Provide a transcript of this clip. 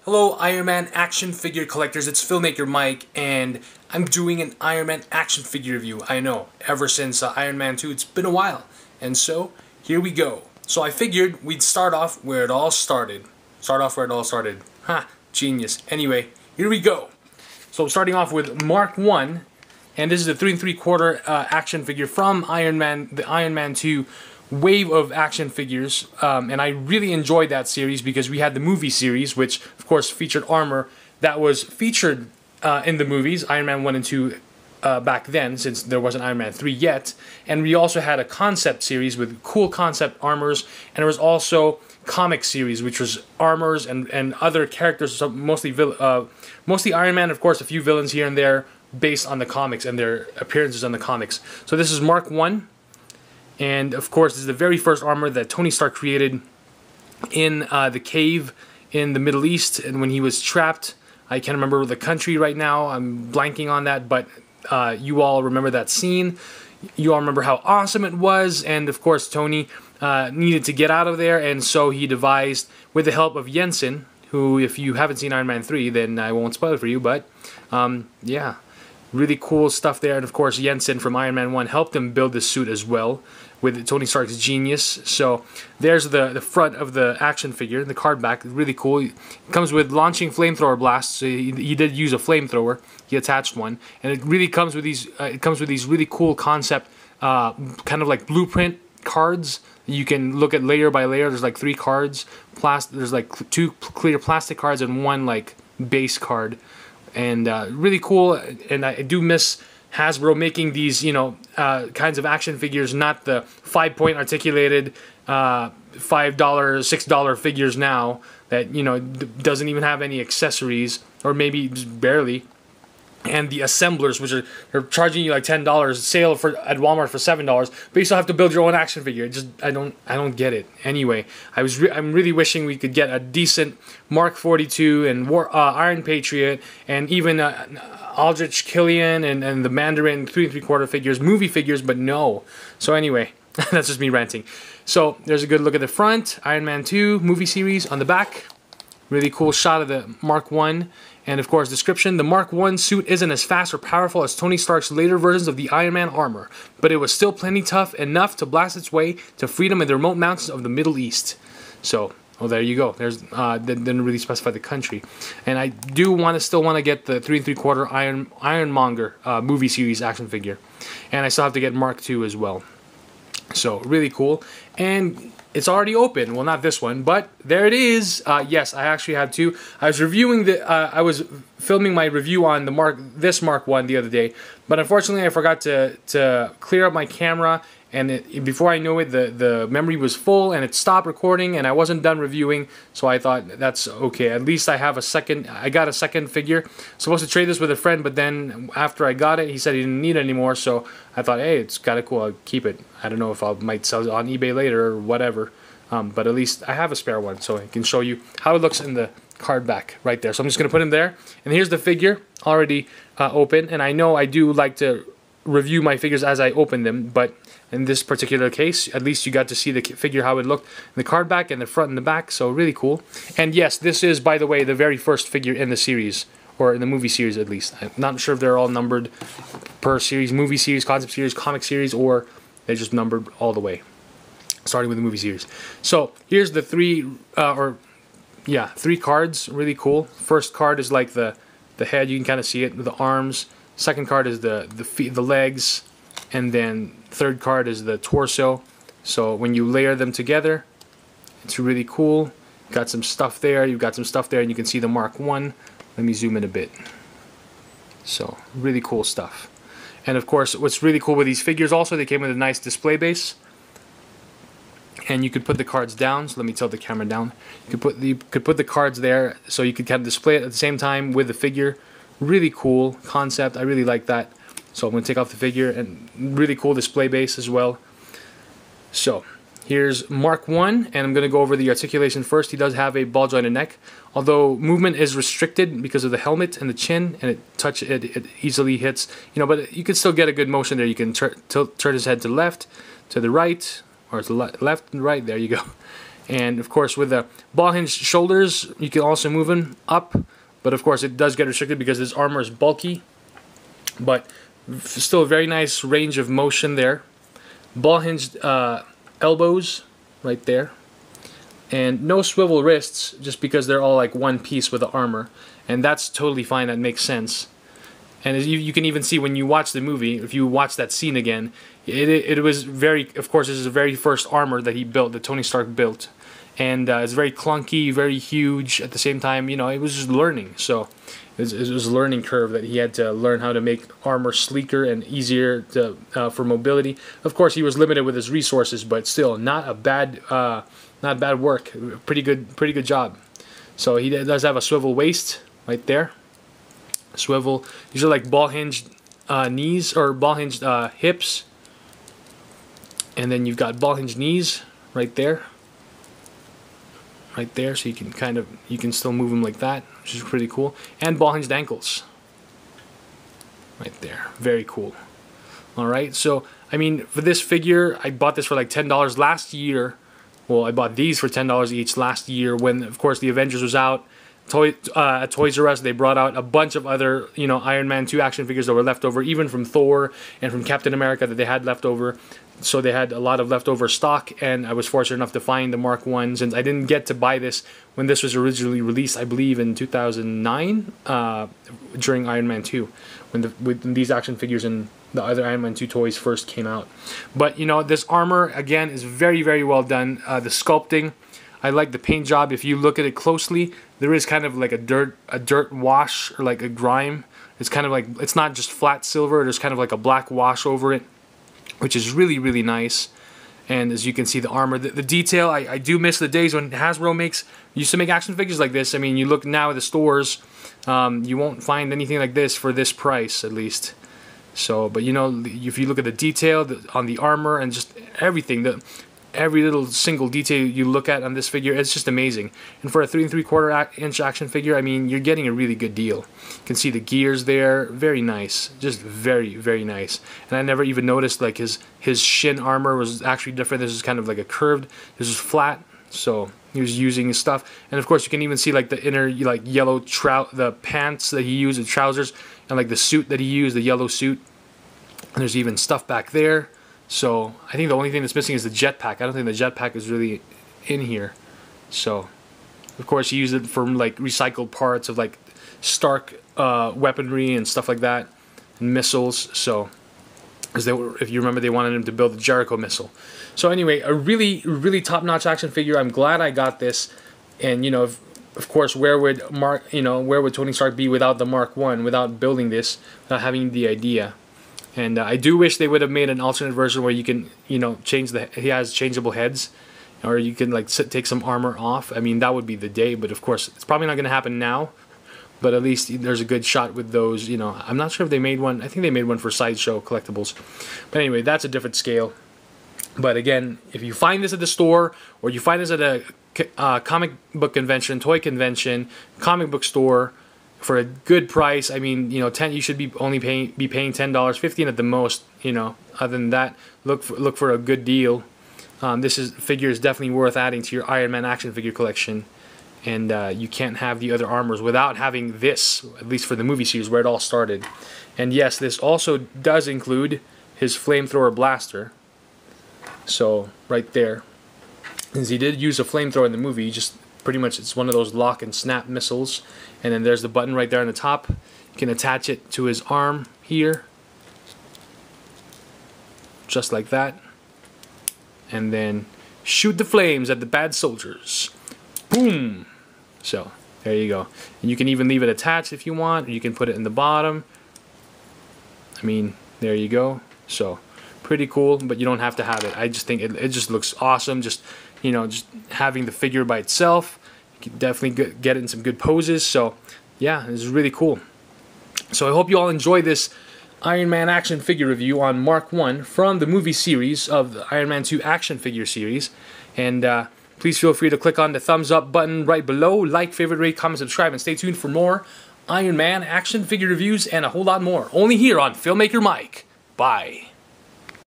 Hello Iron Man action figure collectors, it's Filmmaker Mike, and I'm doing an Iron Man action figure review. I know, ever since Iron Man 2, it's been a while, and so here we go. So I figured we'd start off where it all started. Ha, genius. Anyway, here we go. So I'm starting off with Mark 1, and this is a 3 3/4 action figure from Iron Man, the Iron Man 2 wave of action figures, and I really enjoyed that series because we had the movie series, which of course featured armor that was featured in the movies, Iron Man 1 and 2 back then, since there wasn't Iron Man 3 yet, and we also had a concept series with cool concept armors, and there was also comic series, which was armors and other characters, so mostly Iron Man, of course, a few villains here and there, based on the comics and their appearances on the comics. So this is Mark 1. And of course, this is the very first armor that Tony Stark created in the cave in the Middle East, and when he was trapped. I can't remember the country right now, I'm blanking on that, but you all remember that scene. You all remember how awesome it was, and of course Tony needed to get out of there, and so he devised, with the help of Jensen, who, if you haven't seen Iron Man 3, then I won't spoil it for you, but yeah. Really cool stuff there, and of course Jensen from Iron Man 1 helped him build this suit as well, with Tony Stark's genius. So there's the front of the action figure, the card back, really cool. It comes with launching flamethrower blasts, so he did use a flamethrower, he attached one, and it really comes with these, really cool concept, kind of like blueprint cards. You can look at layer by layer. There's like 3 cards, there's like 2 clear plastic cards and 1 like base card. And really cool, and I do miss Hasbro making these, you know, kinds of action figures, not the 5-point articulated $5, $6 figures now that, you know, doesn't even have any accessories, or maybe just barely. And the assemblers, which they're charging you like $10, sale at Walmart for $7, but you still have to build your own action figure. I don't get it. Anyway, I'm really wishing we could get a decent Mark 42 and Iron Patriot, and even Aldrich Killian and the Mandarin 3 3/4 figures, movie figures, but no. So anyway, that's just me ranting. So there's a good look at the front, Iron Man 2 movie series on the back. Really cool shot of the Mark 1. And of course, description: the Mark 1 suit isn't as fast or powerful as Tony Stark's later versions of the Iron Man armor, but it was still plenty tough enough to blast its way to freedom in the remote mountains of the Middle East. So, well, there you go. There's didn't really specify the country. And I do still want to get the 3 3/4 Ironmonger movie series action figure. And I still have to get Mark 2 as well. So, really cool. And it's already open. Well, not this one, but there it is. Yes, I actually had 2. I was reviewing I was filming my review on this Mark 1 the other day, but unfortunately I forgot to clear up my camera, and before I knew it, the memory was full and it stopped recording, and I wasn't done reviewing. So I thought, that's okay. At least I have a second. I got a second figure. Supposed to trade this with a friend, but then after I got it, he said he didn't need it anymore. So I thought, hey, it's kind of cool. I'll keep it. I don't know if I might sell it on eBay later or whatever. But at least I have a spare one, so I can show you how it looks in the card back right there. So I'm just going to put him there. And here's the figure already open. And I know I do like to review my figures as I open them, but in this particular case, at least you got to see the figure, how it looked in the card back and the front and the back. So really cool. And yes, this is, by the way, the very first figure in the series, or in the movie series at least. I'm not sure if they're all numbered per series, movie series, concept series, comic series, or they're just numbered all the way, starting with the movie series. So here's the 3 cards. Really cool. First card is like the head. You can kind of see it with the arms. Second card is the feet, the legs, and then third card is the torso. So when you layer them together, it's really cool. Got some stuff there. You've got some stuff there, and you can see the Mark 1. Let me zoom in a bit. So really cool stuff. And of course, what's really cool with these figures also, they came with a nice display base. And you could put the cards down. So let me tilt the camera down. You could put the cards there, so you could kind of display it at the same time with the figure. Really cool concept. I really like that. So I'm going to take off the figure, and really cool display base as well. So here's Mark 1, and I'm going to go over the articulation first. He does have a ball jointed neck, although movement is restricted because of the helmet and the chin, and it easily hits, you know, but you can still get a good motion there. You can turn his head to left, to the right, or to left and right. There you go. And of course, with the ball hinged shoulders, you can also move them up. But of course, it does get restricted because this armor is bulky. But still a very nice range of motion there. Ball hinged elbows right there. And no swivel wrists, just because they're all like one piece with the armor. And that's totally fine, that makes sense. And as you can even see when you watch the movie, if you watch that scene again, it was very, of course, this is the very first armor that he built, that Tony Stark built. And it's very clunky, very huge. At the same time, you know, it was just learning. So it was a learning curve that he had to learn how to make armor sleeker and easier to, for mobility. Of course, he was limited with his resources, but still, not bad work. Pretty good job. So he does have a swivel waist right there. Swivel. These are like ball hinged knees, or ball hinged hips. And then you've got ball hinged knees right there. Right there, so you can still move them like that, which is pretty cool. And ball hinged ankles. Right there. Very cool. Alright, so I mean, for this figure, I bought this for like $10 last year. Well, I bought these for $10 each last year when, of course, the Avengers was out. At Toys R Us, they brought out a bunch of other, you know, Iron Man 2 action figures that were left over, even from Thor and from Captain America that they had left over. So they had a lot of leftover stock, and I was fortunate enough to find the Mark 1s. And I didn't get to buy this when this was originally released, I believe, in 2009, during Iron Man 2, when these action figures and the other Iron Man 2 toys first came out. But, you know, this armor, again, is very, very well done. The sculpting, I like the paint job. If you look at it closely, there is kind of like a dirt wash, or like a grime. It's kind of like, it's not just flat silver, there's kind of like a black wash over it, which is really, really nice. And as you can see, the armor, the detail, I do miss the days when Hasbro used to make action figures like this. I mean, you look now at the stores, you won't find anything like this for this price, at least. So, but you know, if you look at the detail on the armor and just everything, every little single detail you look at on this figure, it's just amazing. And for a 3 3/4 inch action figure, I mean, you're getting a really good deal. You can see the gears there, very nice, just very, very nice. And I never even noticed like his shin armor was actually different. This is kind of like a curved, this is flat, so he was using his stuff. And of course, you can even see like the inner like yellow the pants that he used, the trousers, and like the suit that he used, the yellow suit. And there's even stuff back there. So I think the only thing that's missing is the jetpack. I don't think the jetpack is really in here. So of course he used it for like recycled parts of like Stark weaponry and stuff like that, and missiles. So if you remember, they wanted him to build the Jericho missile. So anyway, a really, really top-notch action figure. I'm glad I got this. And you know, of course, where would Tony Stark be without the Mark 1, without building this, without having the idea? And I do wish they would have made an alternate version where you can, you know, he has changeable heads, or you can like take some armor off. I mean, that would be the day, but of course, it's probably not going to happen now. But at least there's a good shot with those, you know. I'm not sure if they made one. I think they made one for Sideshow Collectibles. But anyway, that's a different scale. But again, if you find this at the store, or you find this at a comic book convention, toy convention, comic book store, for a good price, I mean, you know, you should be only paying $10, $15 at the most. You know, other than that, look for a good deal. This figure is definitely worth adding to your Iron Man action figure collection, and you can't have the other armors without having this, at least for the movie series where it all started. And yes, this also does include his flamethrower blaster. So right there, since he did use a flamethrower in the movie, pretty much it's one of those lock and snap missiles. And then there's the button right there on the top. You can attach it to his arm here, just like that, and then shoot the flames at the bad soldiers. Boom! So there you go. And you can even leave it attached if you want, or you can put it in the bottom. I mean, there you go. So pretty cool, but you don't have to have it. I just think it just looks awesome. Just, you know, just having the figure by itself. You can definitely get it in some good poses. So yeah, it's really cool. So I hope you all enjoy this Iron Man action figure review on Mark 1 from the movie series of the Iron Man 2 action figure series. And please feel free to click on the thumbs up button right below. Like, favorite, rate, comment, subscribe, and stay tuned for more Iron Man action figure reviews and a whole lot more. Only here on Filmmaker Mike. Bye.